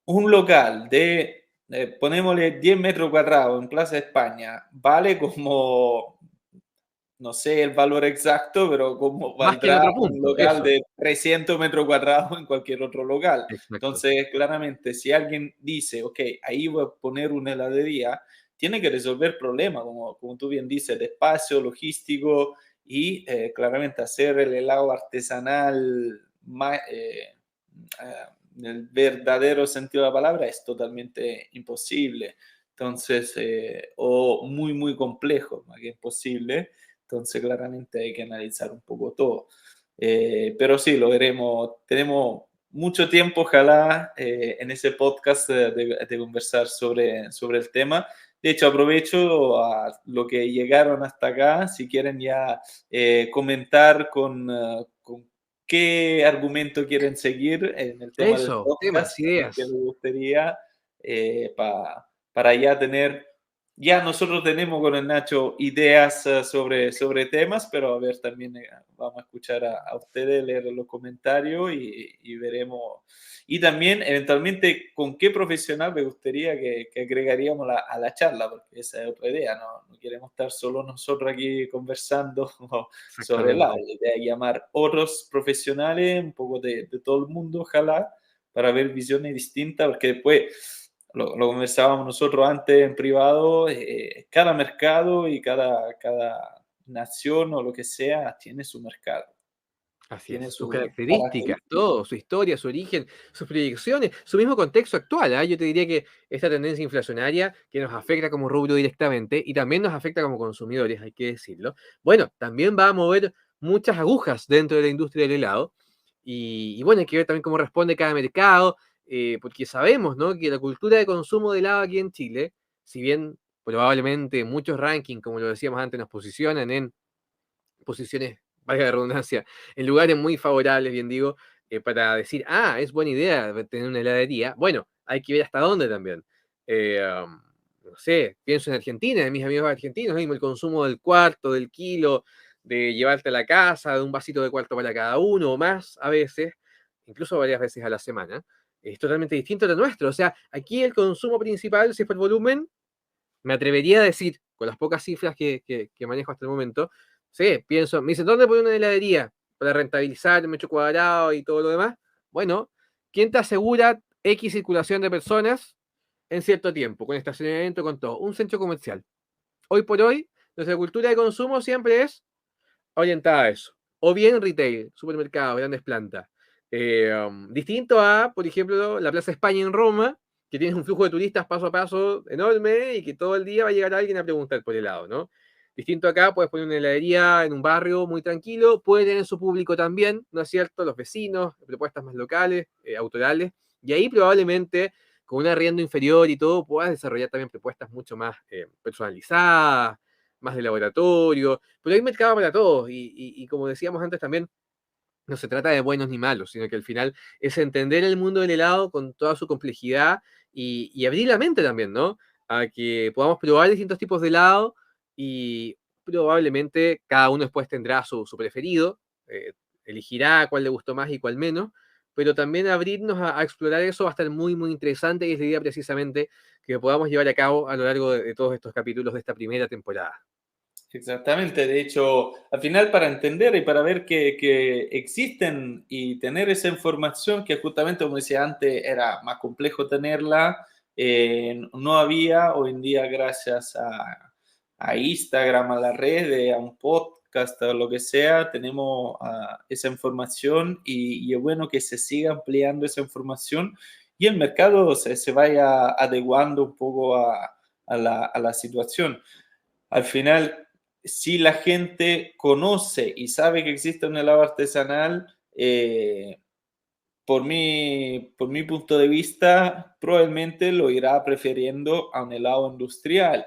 B: un local ponémosle 10 metros cuadrados en Plaza España, vale como no sé el valor exacto, pero como
A: Más que en
B: valdrá
A: otro
B: un
A: punto,
B: local
A: eso.
B: de 300 metros cuadrados en cualquier otro local.
A: Exacto.
B: Entonces, claramente, si alguien dice, ok, ahí voy a poner una heladería, tiene que resolver problemas, como tú bien dices, de espacio, logístico y claramente hacer el helado artesanal más, en el verdadero sentido de la palabra es totalmente imposible. Entonces, o muy, muy complejo, más que imposible. Entonces, claramente hay que analizar un poco todo. Pero sí, lo veremos. Tenemos mucho tiempo, ojalá, en ese podcast de conversar sobre el tema. De hecho, aprovecho a lo que llegaron hasta acá, si quieren ya comentar con qué argumento quieren seguir en el tema del
A: Eso,
B: podcast,
A: temas,
B: también que
A: ideas.
B: les gustaría para ya tener ya nosotros tenemos con el Nacho ideas sobre temas, pero a ver, también vamos a escuchar a ustedes, leer los comentarios y veremos. Y también, eventualmente, con qué profesional me gustaría que agregaríamos a la charla, porque esa es otra idea, ¿no? No queremos estar solo nosotros aquí conversando sobre el audio.
A: Exactamente.
B: La idea es llamar otros profesionales, un poco de todo el mundo, ojalá, para ver visiones distintas, porque después lo conversábamos nosotros antes en privado, cada mercado y cada nación o lo que sea tiene su mercado,
A: Así es.
B: tiene
A: Sus
B: su
A: características,
B: característica.
A: todo, su historia, su origen, sus proyecciones, su mismo contexto actual. ¿Ah? Yo te diría que esta tendencia inflacionaria que nos afecta como rubro directamente y también nos afecta como consumidores, hay que decirlo. Bueno, también va a mover muchas agujas dentro de la industria del helado. Y bueno, hay que ver también cómo responde cada mercado, porque sabemos, ¿no?, que la cultura de consumo de helado aquí en Chile, si bien probablemente muchos rankings, como lo decíamos antes, nos posicionan en posiciones, valga la redundancia, en lugares muy favorables, bien digo, para decir, es buena idea tener una heladería. Bueno, hay que ver hasta dónde también. No sé, pienso en Argentina, en mis amigos argentinos, mismo el consumo del cuarto, del kilo, de llevarte a la casa, de un vasito de cuarto para cada uno o más a veces, incluso varias veces a la semana, es totalmente distinto a lo nuestro. O sea, aquí el consumo principal, si es por volumen, me atrevería a decir, con las pocas cifras que manejo hasta el momento, sí, pienso, me dicen, ¿dónde poner una heladería para rentabilizar el metro cuadrado y todo lo demás? Bueno, ¿quién te asegura X circulación de personas en cierto tiempo, con estacionamiento, con todo? Un centro comercial. Hoy por hoy, nuestra cultura de consumo siempre es orientada a eso. O bien retail, supermercados, grandes plantas. Distinto a, por ejemplo, la Plaza España en Roma, que tienes un flujo de turistas paso a paso enorme y que todo el día va a llegar alguien a preguntar por helado, ¿no? Distinto acá, puedes poner una heladería en un barrio muy tranquilo, puede tener su público también, ¿no es cierto? Los vecinos, propuestas más locales, autorales, y ahí probablemente con un arriendo inferior y todo, puedas desarrollar también propuestas mucho más personalizadas, más de laboratorio, pero hay mercado para todos y como decíamos antes también, no se trata de buenos ni malos, sino que al final es entender el mundo del helado con toda su complejidad y abrir la mente también, ¿no? A que podamos probar distintos tipos de helado y probablemente cada uno después tendrá su preferido, elegirá cuál le gustó más y cuál menos, pero también abrirnos a explorar eso va a estar muy, muy interesante y es la idea precisamente que podamos llevar a cabo a lo largo de todos estos capítulos de esta primera temporada.
B: Exactamente, de hecho, al final para entender y para ver que existen y tener esa información que justamente, como decía antes, era más complejo tenerla, no había, hoy en día gracias a Instagram, a la red, a un podcast o lo que sea, tenemos esa información y es bueno que se siga ampliando esa información y el mercado se vaya adecuando un poco a la situación. Al final, si la gente conoce y sabe que existe un helado artesanal, por mi punto de vista, probablemente lo irá prefiriendo a un helado industrial,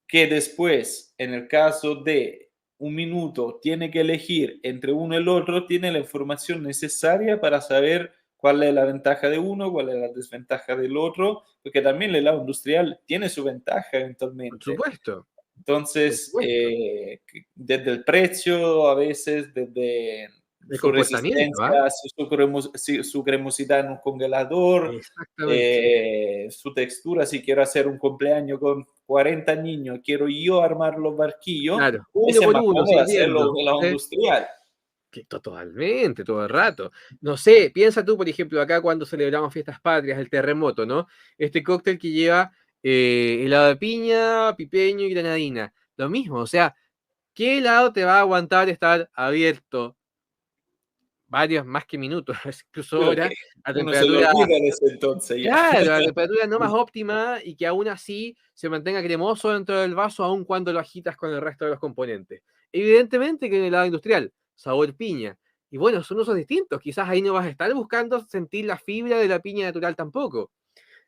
B: que después, en el caso de un minuto, tiene que elegir entre uno y el otro, tiene la información necesaria para saber cuál es la ventaja de uno, cuál es la desventaja del otro, porque también el helado industrial tiene su ventaja
A: Por
B: eventualmente.
A: supuesto, por
B: Entonces,
A: supuesto.
B: desde el precio, a veces, desde
A: El
B: su
A: comportamiento, ¿ah?
B: resistencia, su cremosidad en un congelador,
A: Exactamente.
B: su textura, si quiero hacer un cumpleaños con 40 niños, quiero yo armar los barquillos,
A: Claro,
B: ese
A: uno
B: es
A: por
B: más
A: uno,
B: cómodo
A: sirviendo.
B: hacerlo en la industrial.
A: Totalmente, todo el rato. No sé, piensa tú, por ejemplo, acá cuando celebramos fiestas patrias, el terremoto, ¿no? Este cóctel que lleva helado de piña, pipeño y granadina. Lo mismo, o sea, ¿qué helado te va a aguantar estar abierto varios más que minutos, incluso
B: Creo que
A: horas, a
B: uno se lo
A: temperatura.
B: olvida de ese entonces ya.
A: Claro, a temperatura no más óptima y que aún así se mantenga cremoso dentro del vaso, aun cuando lo agitas con el resto de los componentes. Evidentemente que en el lado industrial, sabor piña. Y bueno, son usos distintos. Quizás ahí no vas a estar buscando sentir la fibra de la piña natural tampoco.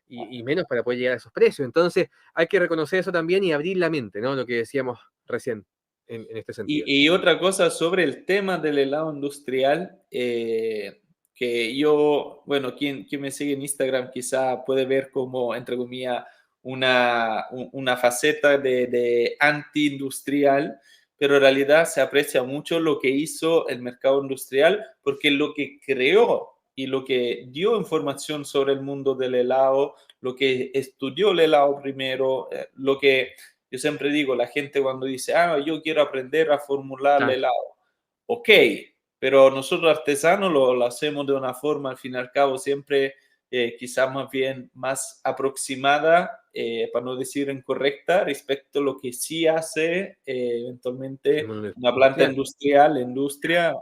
A: Y menos para poder llegar a esos precios. Entonces, hay que reconocer eso también y abrir la mente, ¿no? Lo que decíamos recién en este sentido.
B: Y otra cosa sobre el tema del helado industrial, que yo, bueno, quien me sigue en Instagram quizá puede ver como, entre comillas, una faceta de anti-industrial, pero en realidad se aprecia mucho lo que hizo el mercado industrial, porque lo que creó y lo que dio información sobre el mundo del helado, lo que estudió el helado primero, lo que yo siempre digo, la gente cuando dice, yo quiero aprender a formular el
A: Claro,
B: helado, ok, pero nosotros artesanos lo hacemos de una forma, al fin y al cabo, siempre quizás más bien más aproximada, para no decir incorrecta, respecto a lo que sí hace
A: el
B: eventualmente
A: mundo
B: una planta
A: industrial.
B: industrial, la industria,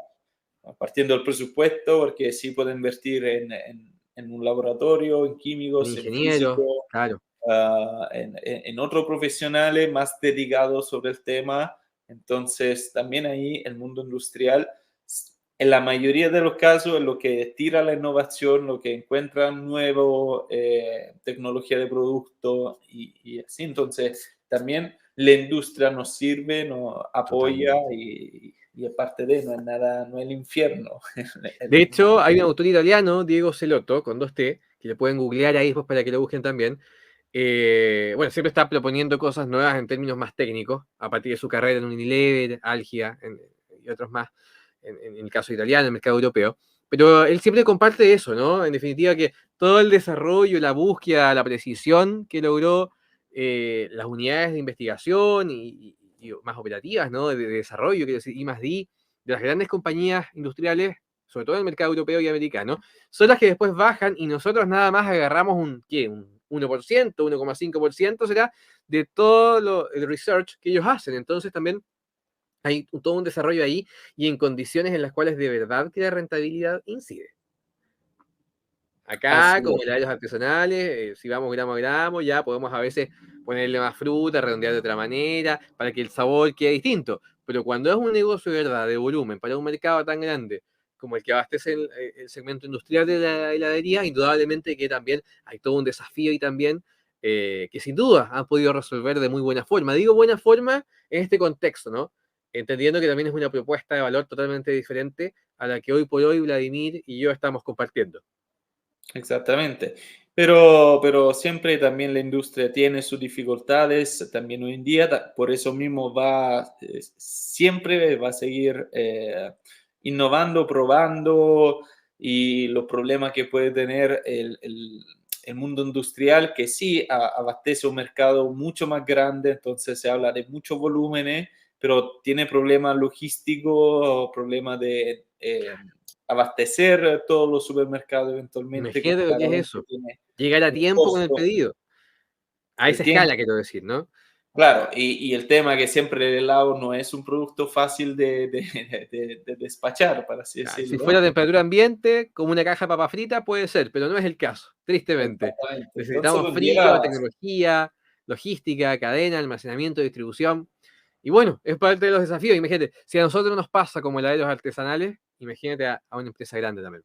B: partiendo del presupuesto, porque sí puede invertir en un laboratorio, en
A: El
B: químicos, en
A: ingeniero,
B: físicos,
A: claro.
B: en otros profesionales más dedicados sobre el tema, Entonces, también ahí el mundo industrial, en la mayoría de los casos, es lo que tira la innovación, lo que encuentra nuevo, tecnología de producto y así. Entonces, también la industria nos sirve, nos apoya
A: Totalmente.
B: y es parte de, no es nada, no es el infierno.
A: De hecho, hay un autor italiano, Diego Celotto, con 2T, que le pueden googlear ahí después para que lo busquen también. Bueno, siempre está proponiendo cosas nuevas en términos más técnicos, a partir de su carrera en Unilever, Algia y otros más, en el caso italiano, en el mercado europeo. Pero él siempre comparte eso, ¿no? En definitiva, que todo el desarrollo, la búsqueda, la precisión que logró las unidades de investigación y más operativas, ¿no? De desarrollo, quiero decir, I+D, de las grandes compañías industriales, sobre todo en el mercado europeo y americano, son las que después bajan y nosotros nada más agarramos un 1%, 1,5% será de todo el research que ellos hacen. Entonces también hay todo un desarrollo ahí y en condiciones en las cuales de verdad que la rentabilidad incide.
B: Así
A: Acá, como
B: es.
A: helados artesanales, si vamos gramo a gramo, ya podemos a veces ponerle más fruta, redondear de otra manera, para que el sabor quede distinto. Pero cuando es un negocio de verdad, de volumen, para un mercado tan grande como el que abastece el segmento industrial de la heladería, indudablemente que también hay todo un desafío y también que sin duda han podido resolver de muy buena forma. Digo buena forma en este contexto, ¿no? Entendiendo que también es una propuesta de valor totalmente diferente a la que hoy por hoy Vladimir y yo estamos compartiendo.
B: Exactamente. Pero siempre también la industria tiene sus dificultades, también hoy en día, por eso mismo siempre va a seguir innovando, probando y los problemas que puede tener el mundo industrial, que sí abastece un mercado mucho más grande, entonces se habla de muchos volúmenes, pero tiene problemas logísticos, problemas de abastecer todos los supermercados eventualmente, que
A: Imagínate lo que es
B: claramente
A: eso.
B: tiene
A: Llegar a
B: un
A: tiempo con el
B: costo,
A: pedido. A
B: el
A: esa escala,
B: tiempo.
A: quiero decir, ¿no?
B: Claro, y el tema que siempre el helado no es un producto fácil de despachar, por así
A: Claro, si
B: decirlo.
A: fuera temperatura ambiente, como una caja de papa frita, puede ser, pero no es el caso, tristemente.
B: Exactamente. Entonces,
A: Necesitamos
B: hoy en
A: frío,
B: día,
A: tecnología, logística, cadena, almacenamiento, distribución. Y bueno, es parte de los desafíos. Imagínate, si a nosotros nos pasa como heladeros artesanales, imagínate a una empresa grande también.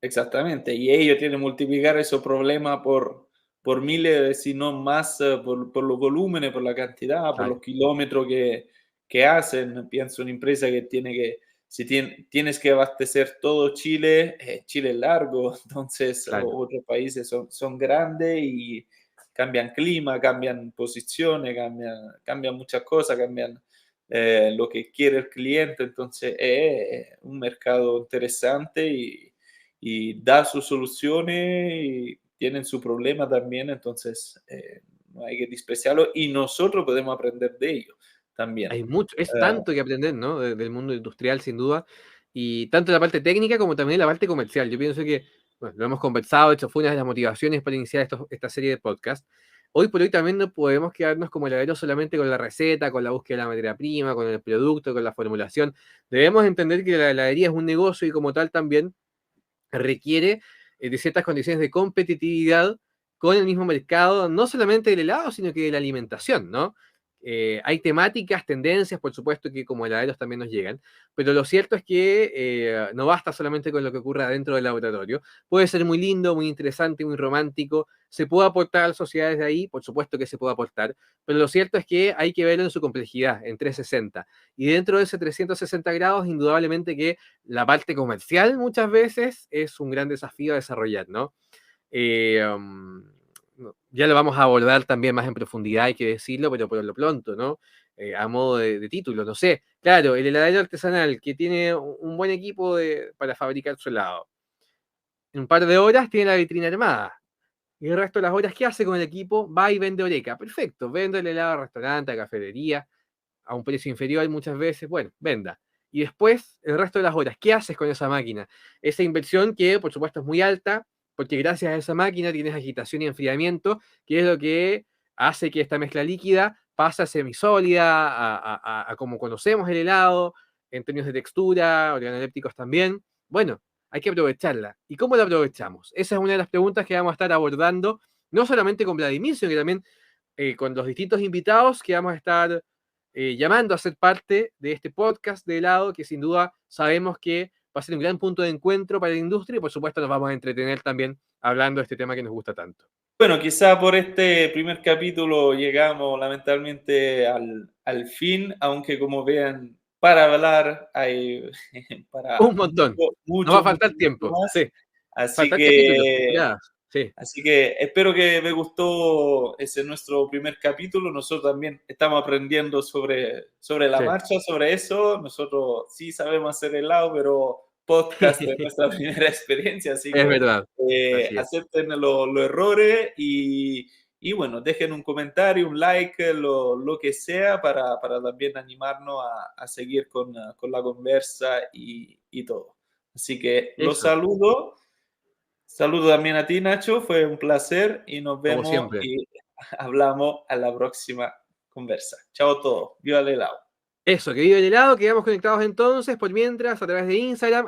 B: exactamente, y ellos tienen que multiplicar esos problemas por miles, si no más, por los volúmenes, por la cantidad, por
A: Claro,
B: los kilómetros que hacen. Pienso en una empresa que tiene que, si tienes que abastecer todo Chile, Chile es largo, entonces
A: claro.
B: otros países son grandes y cambian clima, cambian posiciones, cambian muchas cosas, cambian lo que quiere el cliente, entonces es un mercado interesante y da sus soluciones y tienen su problema también, entonces no hay que despreciarlo y nosotros podemos aprender de ellos también.
A: Hay mucho, es
B: Eh,
A: tanto que aprender, ¿no? Del mundo industrial, sin duda. Y tanto la parte técnica como también la parte comercial. Yo pienso que, bueno, lo hemos conversado, de hecho fue una de las motivaciones para iniciar esta serie de podcast. Hoy por hoy también no podemos quedarnos como heladeros solamente con la receta, con la búsqueda de la materia prima, con el producto, con la formulación. Debemos entender que la heladería es un negocio y como tal también requiere de ciertas condiciones de competitividad con el mismo mercado, no solamente del helado, sino que de la alimentación, ¿no? Hay temáticas, tendencias, por supuesto, que como heladeros también nos llegan, pero lo cierto es que no basta solamente con lo que ocurra dentro del laboratorio. Puede ser muy lindo, muy interesante, muy romántico, se puede aportar a las sociedades de ahí, por supuesto que se puede aportar, pero lo cierto es que hay que verlo en su complejidad, en 360. Y dentro de ese 360 grados, indudablemente que la parte comercial muchas veces es un gran desafío a desarrollar, ¿no? Ya lo vamos a abordar también más en profundidad, hay que decirlo, pero por lo pronto, ¿no? A modo de título, no sé. Claro, el heladero artesanal que tiene un buen equipo para fabricar su helado. En un par de horas tiene la vitrina armada. Y el resto de las horas, ¿qué hace con el equipo? Va y vende Oreca. Perfecto, vende el helado a restaurante, a cafetería, a un precio inferior muchas veces, bueno, venda. Y después, el resto de las horas, ¿qué haces con esa máquina? Esa inversión que, por supuesto, es muy alta, porque gracias a esa máquina tienes agitación y enfriamiento, que es lo que hace que esta mezcla líquida pase a semisólida, a como conocemos el helado, en términos de textura, organolépticos también. Bueno, hay que aprovecharla. ¿Y cómo la aprovechamos? Esa es una de las preguntas que vamos a estar abordando, no solamente con Vladimir, sino que también con los distintos invitados que vamos a estar llamando a ser parte de este podcast de helado, que sin duda sabemos que va a ser un gran punto de encuentro para la industria y por supuesto nos vamos a entretener también hablando de este tema que nos gusta tanto.
B: Bueno, quizá por este primer capítulo llegamos lamentablemente al fin, aunque como vean, para hablar hay para
A: Un montón.
B: mucho,
A: Nos va a
B: mucho, mucho,
A: faltar
B: mucho
A: tiempo,
B: más.
A: sí.
B: Así
A: Faltan capítulos,
B: que,
A: temporadas. Sí,
B: así que espero que me gustó ese nuestro primer capítulo. Nosotros también estamos aprendiendo sobre la
A: sí.
B: marcha, sobre eso. Nosotros sí sabemos hacer helado, pero podcast es nuestra primera experiencia, así
A: Es
B: que
A: verdad. Así es.
B: acepten los errores y bueno, dejen un comentario, un like, lo que sea para también animarnos a seguir con la conversa y todo. Así que los
A: Eso,
B: saludo. Saludo también a ti, Nacho. Fue un placer y nos
A: como
B: vemos
A: siempre.
B: y hablamos a la próxima conversa. Chao a todos. Viva el helado.
A: Eso, que vive el helado, quedamos conectados entonces, por mientras, a través de Instagram,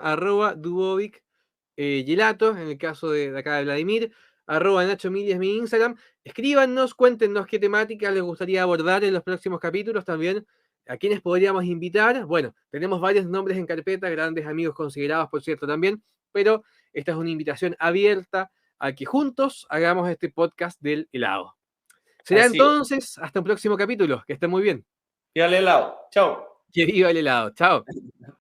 A: @Dubovic Gelato, en el caso de acá de Vladimir, @Nacho Mili es mi Instagram. Escríbanos, cuéntenos qué temáticas les gustaría abordar en los próximos capítulos también, a quiénes podríamos invitar. Bueno, tenemos varios nombres en carpeta, grandes amigos considerados, por cierto, también, pero esta es una invitación abierta a que juntos hagamos este podcast del helado. Será
B: Así es.
A: entonces hasta un próximo capítulo. Que estén muy bien.
B: Viva el helado. Chao.
A: Que viva el helado. Chao.